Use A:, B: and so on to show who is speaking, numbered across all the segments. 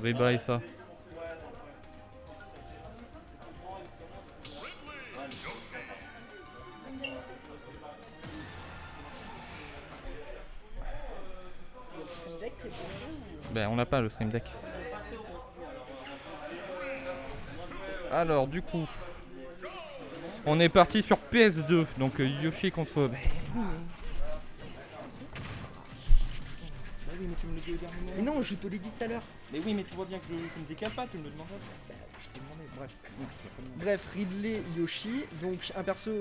A: rebuy ça. Ben on n'a pas le stream deck. Alors du coup, on est parti sur PS2, donc Yoshi contre...
B: Oui, mais tu me le dis au dernier moment.
C: Mais non, je te l'ai dit tout à l'heure.
B: Mais oui, mais tu vois bien que tu me décales pas, tu me le demandes.
C: Je t'ai demandé, bref. Bref, Ridley Yoshi, donc un perso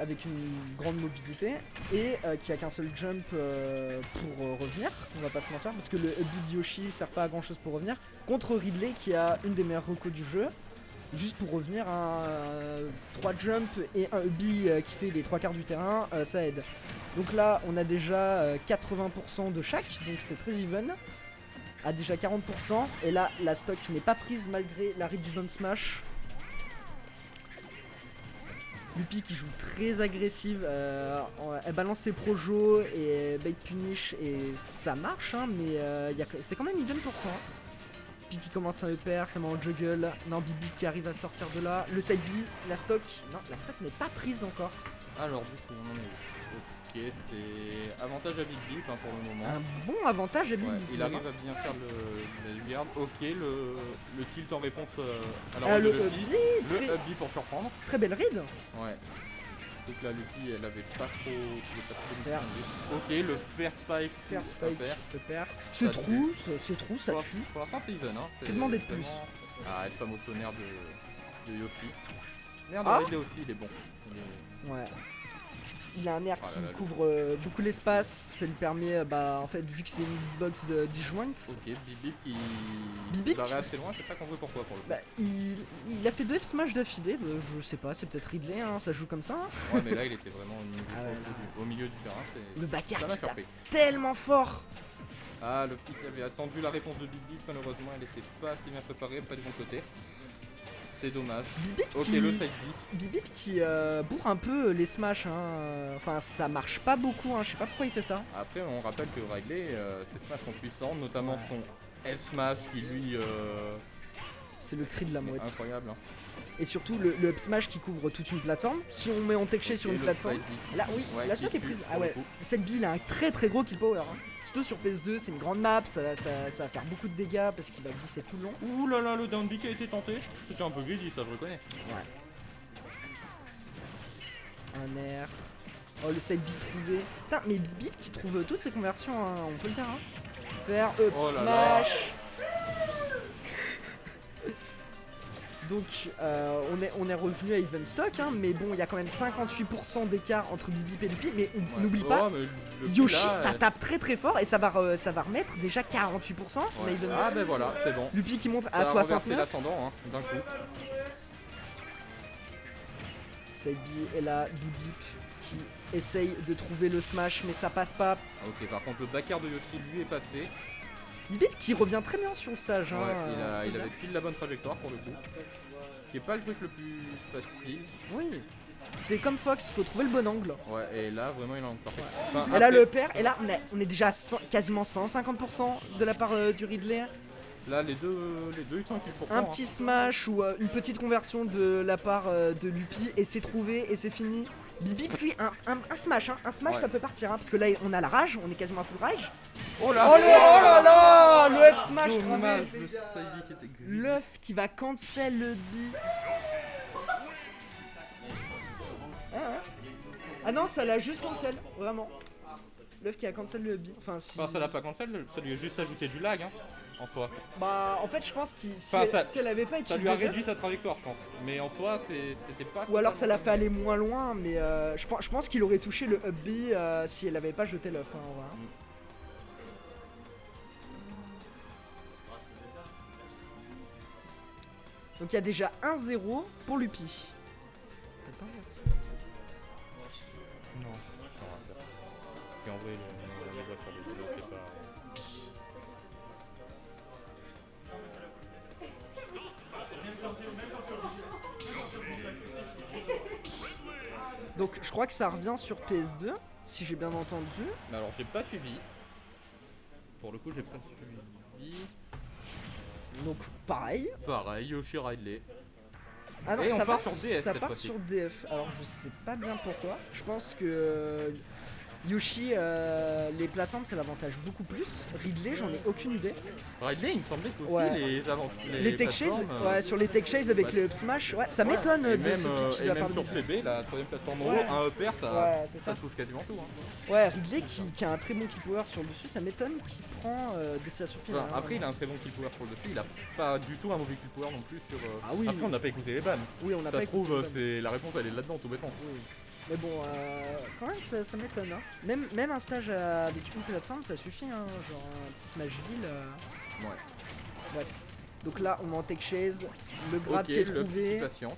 C: avec une grande mobilité et qui a qu'un seul jump pour revenir, on va pas se mentir, parce que le Hubby de Yoshi sert pas à grand chose pour revenir, contre Ridley qui a une des meilleures recos du jeu, juste pour revenir à 3 jumps et un Hubby qui fait les 3 quarts du terrain, ça aide. Donc là, on a déjà 80% de chaque, donc c'est très even. A déjà 40%, et là la stock n'est pas prise malgré l'arrêt du down smash. Lupi qui joue très agressive, elle balance ses projos et bait punish et ça marche hein, mais c'est quand même even pour ça. Puis qui commence un EPR, ça met en juggle, non Bibi qui arrive à sortir de là, le side B, la stock, non la stock n'est pas prise encore.
A: Alors du coup on en est où? Ok, c'est avantage à Big Beep hein, pour le moment.
C: Un bon avantage à Bibi.
A: Ouais, il arrive à bien faire la garde. Ok, le tilt en réponse à la
C: le
A: le
C: Hubby,
A: Hubby pour surprendre.
C: très belle read.
A: Ouais. Donc là, Lupi, elle avait pas trop
C: Fair.
A: Ok, le fair spike.
C: Faire spike, EPR.
A: Ça
C: C'est trou, ça
A: Pour,
C: tue.
A: pour l'instant, c'est even. Hein.
C: Que demander de plus?
A: Ah, le fameux tonnerre de Yoshi. Merde,
C: Ah.
A: Ridley aussi, il est bon.
C: Ouais. Il a un air qui
A: là là,
C: couvre beaucoup l'espace, ça lui permet, en fait, vu que c'est une box disjointe,
A: Ok, Bibi qui
C: Bibi
A: paraît
C: qui-
A: assez loin, je sais pas compris pourquoi pour le coup.
C: il a fait 2 F smash d'affilée, je sais pas, c'est peut-être Ridley, hein, ça joue comme ça. Hein.
A: Ouais, mais là, il était vraiment
C: Ah ouais,
A: au milieu du terrain.
C: Le backer
A: Ça m'a
C: qui tape
A: surpris.
C: tellement fort.
A: Ah, le petit qui avait attendu la réponse de Bibi, malheureusement, elle était pas assez bien préparée, pas du bon côté. C'est dommage.
C: Bibi
A: Ok,
C: qui,
A: le side B.
C: Bibi qui bourre un peu les smash, hein. Enfin ça marche pas beaucoup, hein. Je sais pas pourquoi il fait ça.
A: Après, on rappelle que Ridley, ses smash sont puissants, notamment
C: Ouais.
A: son F smash qui lui
C: C'est le cri de la
A: est
C: mouette.
A: incroyable. Hein.
C: Et surtout le up smash qui couvre toute une plateforme. Si on met en tech sur
A: Et
C: une
A: le
C: plateforme,
A: side B.
C: là oui,
A: Ouais,
C: la
A: qui
C: stock est
A: tue
C: prise.
A: pour
C: Ah
A: le
C: ouais,
A: coup.
C: cette build a un très gros kill power. Hein. Surtout sur PS2, c'est une grande map, ça va faire beaucoup de dégâts parce qu'il va glisser tout le long.
A: Ouh là là, le down B qui a été tenté. C'était un peu greedy, ça je reconnais.
C: Ouais. Un air. Oh le side B trouvé. Putain mais Bibi qui trouve toutes ses conversions, hein, on peut le dire. Hein. Faire up
A: Oh là là.
C: smash. Donc on est revenu à even stock, hein, mais bon il y a quand même 58% d'écart entre Bibi et Lupi, mais
A: Ouais.
C: n'oublie
A: Oh,
C: pas,
A: mais le
C: Yoshi
A: là,
C: ça tape très fort et ça va remettre déjà 48%. On a
A: Ouais.
C: even
A: Ah ben voilà, c'est bon.
C: Lupi qui monte
A: Ça
C: à
A: a renversé
C: 69.
A: l'ascendant hein, d'un coup.
C: Side B et là Bibi qui essaye de trouver le smash mais ça passe pas.
A: Ok, par contre le backer de Yoshi lui est passé.
C: Bibi qui revient très bien sur le stage.
A: Ouais,
C: Hein,
A: il avait pile la bonne trajectoire pour le coup. Ce qui est pas le truc le plus facile.
C: Oui. C'est comme Fox, il faut trouver le bon angle.
A: Ouais, et là vraiment il a encore fait. Enfin,
C: Et là
A: après,
C: le père, et là on est déjà à quasiment 150% de la part du Ridley.
A: là les deux ils sont à 100%.
C: Un petit smash ou une petite conversion de la part de Lupi et c'est trouvé et c'est fini. Bibi puis un smash, hein. Un smash
A: Ouais.
C: ça peut partir hein, parce que là on a la rage, on est quasiment à full rage.
A: Oh là
C: Oh là là, le F smash
A: dommage,
C: crevé.
A: le side B qui était gris.
C: L'œuf qui va cancel le B. Ah non, ça l'a juste cancel, vraiment. L'œuf qui a cancel le B. Enfin, si...
A: Enfin ça l'a pas cancel, ça lui a juste ajouté du lag hein, en soi.
C: Bah, en fait, je pense que si,
A: Enfin,
C: si elle avait pas
A: Ça
C: utilisé
A: lui a
C: l'œuf,
A: réduit sa trajectoire je pense. Mais en soi c'était pas...
C: ou alors ça l'a fait aller moins loin, mais je pense qu'il aurait touché le up B si elle avait pas jeté l'œuf. Hein, voilà. Donc il y a déjà 1-0 pour Lupi. Peut-être pas inversé.
A: Non, et en vrai les voix sur les deux, c'est pas...
C: Donc je crois que ça revient sur PS2, si j'ai bien entendu.
A: Mais alors j'ai pas suivi. Pour le coup j'ai pas suivi.
C: Donc pareil.
A: Pareil, Yoshi Ridley.
C: Ah non,
A: Et on
C: ça
A: part
C: part
A: sur DF
C: ça
A: cette
C: part
A: fois-ci.
C: sur DF. Alors je sais pas bien pourquoi. Je pense que Yoshi, les plateformes c'est l'avantage beaucoup plus. Ridley, j'en ai aucune idée.
A: Ridley, il me semblait qu'aussi
C: Ouais.
A: les
C: Tech Chase,
A: plateformes,
C: ouais, sur les Tech Chase avec
A: bah,
C: le up smash, ouais, ça m'étonne
A: et
C: de
A: même,
C: ce pitch de
A: et
C: la
A: même
C: part de
A: sur
C: Ridley.
A: CB, la troisième plateforme en
C: Ouais.
A: haut, un upper,
C: Ouais, c'est
A: ça
C: ça.
A: touche quasiment tout. Hein.
C: Ouais, Ridley qui a un très bon kill power sur le dessus, ça m'étonne qu'il prend destination finale.
A: Enfin, après, il a un très bon kill power sur le dessus, il a pas du tout un mauvais kill power non plus sur.
C: Ah oui.
A: Après, on n'a pas écouté les bannes.
C: Oui, on n'a
A: Ça
C: pas
A: se trouve,
C: écouté le ban.
A: c'est la réponse, elle est là-dedans, tout bêtement.
C: Oui. Mais bon, quand même, ça m'étonne. Hein. Même un stage avec une plateforme, ça suffit. Hein. Genre un petit Smashville.
A: Ouais.
C: Bref. Donc là, on est en Tech Chase. Le grab
A: Ok,
C: qui est
A: le petit
C: trouvé.
A: patient.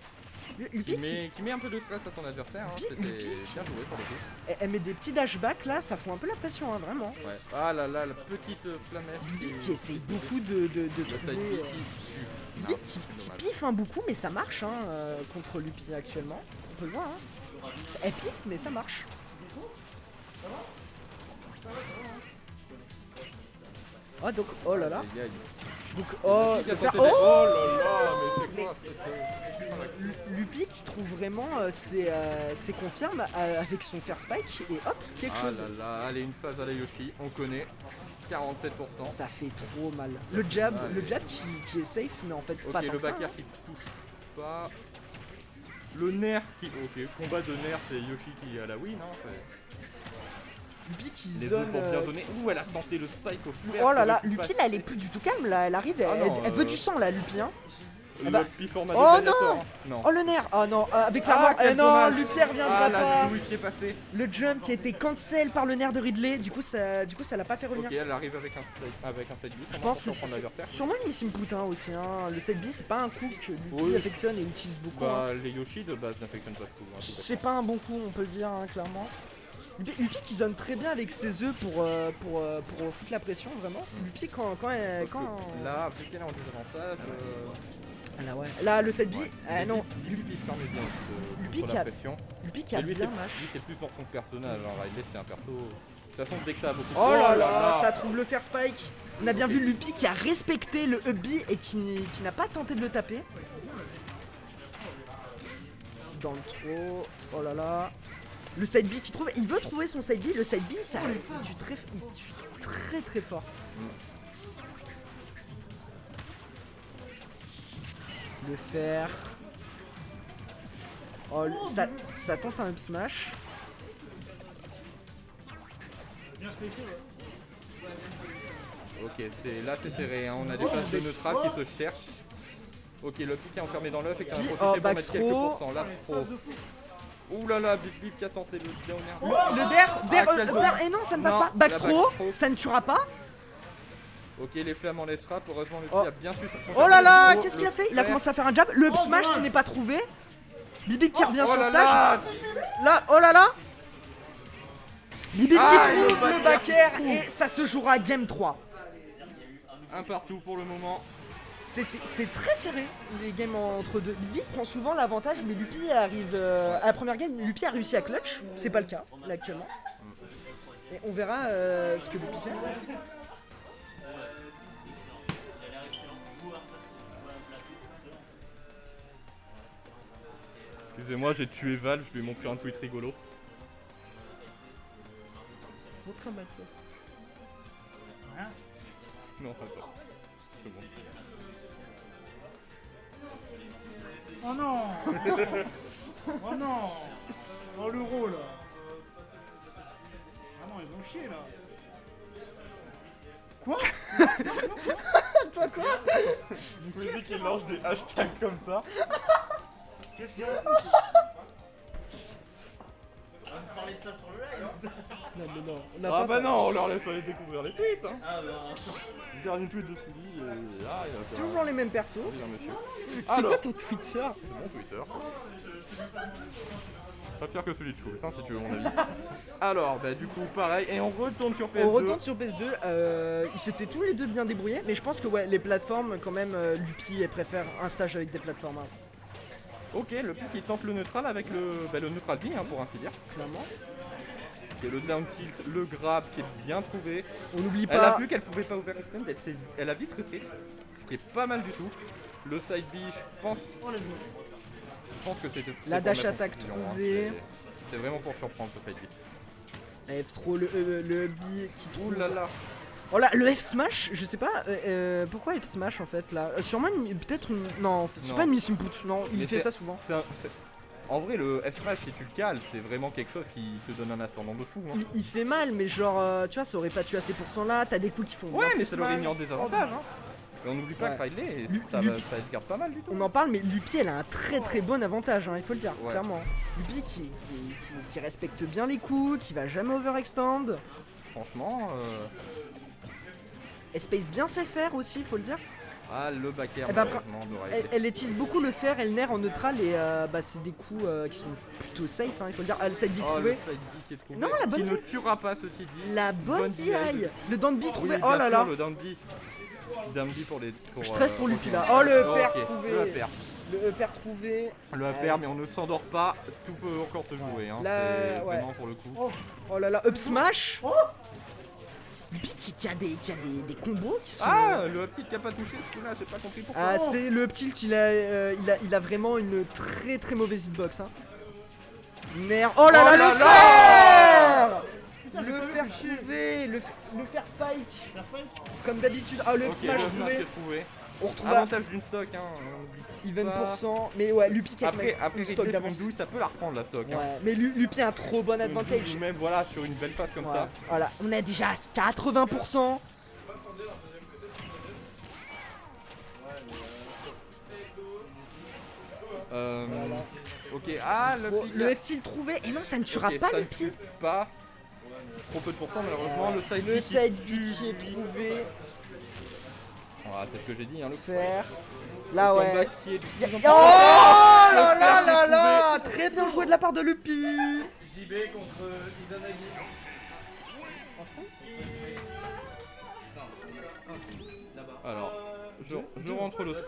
C: Lupi,
A: Qui met un peu de stress à son adversaire. Hein.
C: Lupi-
A: C'était
C: Lupi-
A: bien joué pour le coup.
C: elle met des petits dashbacks là, ça fout un peu la pression, hein, vraiment.
A: Ouais. Ah là là, la petite flamèche.
C: Lupi qui essaye beaucoup de
A: Le side
C: trouver.
A: B qui tue.
C: Lupi
A: Non,
C: qui
A: c'est dommage.
C: piffe hein, beaucoup, mais ça marche hein, contre Lupi actuellement. On peut le voir. Hein. Elle piffe, mais ça marche. Ah donc, oh là là.
A: Aïe, aïe.
C: Donc, oh,
A: Lupi qui a
C: de faire-
A: tenté de-
C: oh
A: Oh là là, mais c'est quoi cette.
C: Lupi qui trouve vraiment ses confirmes avec son fair spike et hop, quelque
A: Ah
C: chose.
A: là là, allez, une phase à la Yoshi, on connaît. 47%.
C: Ça fait trop mal. Le jab,
A: Ah,
C: le jab qui est safe, mais en fait
A: Ok,
C: pas tant
A: le
C: que ça,
A: back air
C: hein.
A: qui touche pas. Le nerf qui. Ok, combat de nerf, c'est Yoshi qui est à la win. Hein.
C: Lupi qui
A: Les
C: zone.
A: autres ont bien zoné. Ouh, elle a tenté le spike au flair.
C: Oh là
A: qui
C: là,
A: aurait pu
C: Lupi
A: passer.
C: là elle est plus du tout calme là, elle arrive,
A: Ah non,
C: elle veut du sang là, Lupi hein.
A: Le
C: bah-
A: format
C: Oh
A: de Gladiator, hein. Non.
C: Oh le nerf, oh non, avec l'armor,
A: quel
C: non,
A: dommage.
C: Lupi reviendra
A: Ah,
C: pas.
A: la douille qui est passée.
C: Le jump qui a été cancel par le nerf de Ridley, du coup ça l'a pas fait revenir.
A: Ok, elle arrive avec un side B.
C: Je pense que
A: prendre l'adversaire.
C: sûrement une Nissim Poutin aussi, hein. Le side B c'est pas un coup que Lupi
A: Oui.
C: affectionne et utilise beaucoup. hein.
A: Bah, les Yoshi de base n'affectionnent pas ce coup. Hein, tout
C: C'est pas un bon coup, on peut le dire, hein, clairement. Lupi qui zone très bien avec ses œufs pour foutre la pression, vraiment. Lupi quand
A: bêtement. Parce que là, vu qu'elle est en désavantage.
C: Ah là, ouais. Là, le 7B,
A: mais
C: non.
A: Lupi se permet bien de
C: Lupi
A: prendre
C: qui
A: la
C: a-
A: pression.
C: Lupi qui a
A: Mais lui,
C: bien
A: c'est
C: mash.
A: lui, c'est plus dans son personnage. Hein. Riley, c'est un perso. De toute façon, dès que ça a beaucoup de
C: Oh là là, ça trouve le fair spike. On a bien vu Lupi qui a respecté le up B et qui n'a pas tenté de le taper. Dans le trop. Oh là là. Le side B qui trouve. Il veut trouver son side B. Le side B, ça il tue très très fort. Le fer. Oh, ça tente un up smash.
A: Ok, là c'est serré, hein. On a des phases de neutral qui se cherchent. Ok, le pic est enfermé dans l'œuf et qui en a
C: Puis,
A: profité pour
C: back
A: mettre quelques
C: throw.
A: pourcents. Là, throw. Ouh là là, Big Bip qui a tenté le downer.
C: Le der,
A: quel
C: upper,
A: dommage.
C: et non, ça ne passe
A: Non,
C: pas.
A: la
C: Back throw,
A: back throw.
C: ça ne tuera pas.
A: Ok, les flammes en ledge trap, heureusement le
C: Oh.
A: pic a bien su.
C: Oh là là,
A: Le
C: qu'est-ce qu'il a fait? Il a
A: flair.
C: commencé à faire un jab. Le up smash qui n'est pas trouvé. Bibi qui revient
A: Oh
C: sur le
A: là
C: stage.
A: là.
C: Là, oh là là. Bibi qui
A: Ah,
C: trouve
A: le
C: le back air et ça se jouera game 3.
A: Un partout pour le moment.
C: C'est très serré les games entre deux. Bibi prend souvent l'avantage, mais Lupi arrive à la première game. Lupi a réussi à clutch, c'est pas le cas là actuellement. Et on verra ce que Lupi fait.
A: Excusez-moi, j'ai tué Val, je lui ai montré un tweet rigolo.
C: Montre un Mathias.
A: Non, attends. C'est bon.
B: Oh non. Oh non. Oh l'euro là. Ah non, ils vont chier là. Quoi?
C: Attends quoi?
A: Vous me dites qu'il lance des hashtags comme ça.
B: Qu'est-ce qu'il y a?
C: Non, non, non. On n'a
A: Ah
C: pas-
A: bah non, on leur laisse aller découvrir les tweets. Hein. Le dernier tweet de Squeezie, il a fait
C: Toujours les mêmes persos.
A: bien, monsieur.
C: C'est
A: Alors,
C: quoi ton Twitter?
A: mon Twitter. Pas pire que celui de Schultz, hein, si tu veux mon avis. Alors, bah du coup, pareil, et on retourne sur PS2.
C: On retourne sur PS2, ils s'étaient tous les deux bien débrouillés, mais je pense que ouais, les plateformes, quand même, Lupi elle préfère un stage avec des plateformes, hein,
A: Ok, le pic il tente le neutral avec le neutral B, hein, pour ainsi dire.
C: clairement.
A: Et le down tilt, le grab qui est bien trouvé.
C: On n'oublie
A: Elle a
C: pas,
A: vu qu'elle pouvait pas ouvrir extend, elle a vite retrait. qui est pas mal du tout. Le side B, je pense que c'était.
C: La dash attack trouvée.
A: C'était vraiment pour surprendre ce side B.
C: F throw, le B qui trouve.
A: Ouh là là.
C: Oh là, le F smash, je sais pas pourquoi F smash en fait là. Sûrement peut-être une. Non, c'est
A: Non.
C: pas une miss input, non, il
A: Mais
C: fait
A: c'est-
C: ça souvent.
A: En vrai, le F smash, si tu le cales, c'est vraiment quelque chose qui te donne un ascendant de fou. Hein.
C: Il fait mal, mais genre, tu vois, ça aurait pas tué à ces pourcents là, t'as des coups qui font.
A: Ouais,
C: bien
A: mais
C: plus
A: ça l'aurait
C: mal.
A: mis en désavantage. Hein. Et on n'oublie pas
C: Ouais.
A: que Ridley,
C: Lu-
A: ça
C: Lupi-
A: se garde pas mal du tout.
C: On en parle, mais Lupi elle a un très bon avantage, hein, il faut le dire,
A: Ouais.
C: clairement. Lupi qui respecte bien les coups, qui va jamais overextend.
A: Franchement,
C: Elle space bien ses fers aussi, il faut le dire.
A: ah, le back air,
C: Eh ben,
A: malheureusement, de
C: Elle,
A: Ridley.
C: elle utilise beaucoup le fer et le nerf en neutral et c'est des coups qui sont plutôt safe, hein, il faut le dire. Ah, le side B
A: Oh, le
C: trouvé.
A: side B qui est trouvé.
C: Non, la bonne
A: qui ne
C: DI.
A: tuera pas, ceci dit.
C: La bonne DI. Le down B
A: Oui,
C: trouvé.
A: bien
C: Oh là
A: sûr,
C: là.
A: le down B. Down B pour les.
C: Je stresse pour
A: pour
C: Lupi
A: les-
C: là. Oh le
A: Ok,
C: pair
A: Le
C: trouvé.
A: pair.
C: Le pair trouvé.
A: Le pair, mais on ne s'endort pas. Tout peut encore se jouer. Hein.
C: Là,
A: C'est
C: ouais.
A: vraiment pour le coup.
C: Oh là là. Up smash. Lupi qui a des combos qui sont.
A: Ah, le petit qui a pas touché ce coup-là, j'ai pas compris pourquoi.
C: Ah, c'est le tilt, il a vraiment une très mauvaise hitbox. Hein. Nerf. Oh là
A: Oh
C: là,
A: là
C: le
A: là.
C: fer.
B: Putain, j'ai
C: Le
B: pas vu
C: fer
B: toucher.
C: trouvé. Le fer spike.
B: Ça fait
C: Comme d'habitude. Ah, le up
A: Ok,
C: smash
A: le smash
C: trouvé.
A: qui est trouvé.
C: On retrouve
A: Avantage d'une stock, hein. on oublie
C: even
A: pas.
C: %. Mais ouais, Lupi qui a
A: Après
C: une stock
A: Ridley sur
C: d'avance.
A: une douille, ça peut la reprendre la stock. Hein.
C: Ouais, mais Lupi a un trop bon
A: Sur une
C: advantage.
A: douille, même voilà, sur une belle phase comme
C: Ouais.
A: ça.
C: Voilà, on a déjà 80%.
A: Ok, ah, le
C: Bon,
A: pic.
C: le F-tilt trouvé. Et non, ça ne tuera
A: Ok,
C: pas
A: ça
C: le
A: ne
C: Lupi.
A: tue pas. Trop peu de pourcents malheureusement. Le side
C: Le
A: B qui
C: side B
A: tue.
C: qui est trouvé.
A: Voilà, c'est ce que j'ai dit. Hein, le
C: Faire. Là,
A: le
C: ouais.
A: comeback qui est de plus en
C: Oh
A: plus-
C: là
A: Le
C: là
A: fer
C: là
A: qui est
C: là. Très bien joué de la part de Lupi.
B: JB contre Izanagi.
A: Alors, je rentre le score.